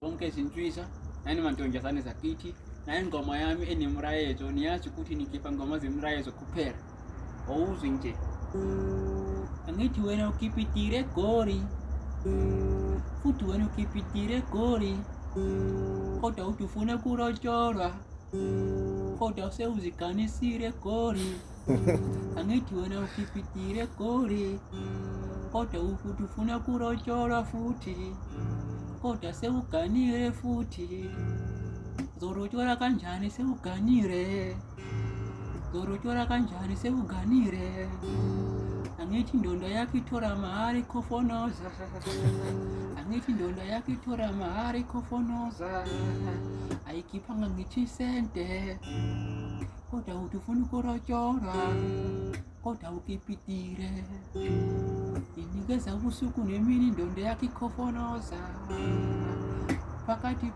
Bonke zintswisa nani mantombazane zakithi naye ingoma yami enemrayezo niyazi ukuthi nikhipha ngoma zemrayezo kuphela awuzwi nje angithi wena ukipitire gori futhi wena ukipitire gori kodwa uthi ufuna kulotsholwa kodwa usewuziganisile gori angithi wena ukipitire gori kodwa uthi ufuna kulotsholwa futhi kodwa sewuganile futhi zolotshola kanjani sewuganile zolotshola kanjani sewuganile angithi indonda yakho ithola mahari khofonoza angithi indonda yakho ithola mahari khofonoza ayikhiphanga ngithi sente kodwa uthi ufuna ukulotsholwa kodwa ukipitire inikeza ubusuku nemini indonda yakho ikhofonoza phakathi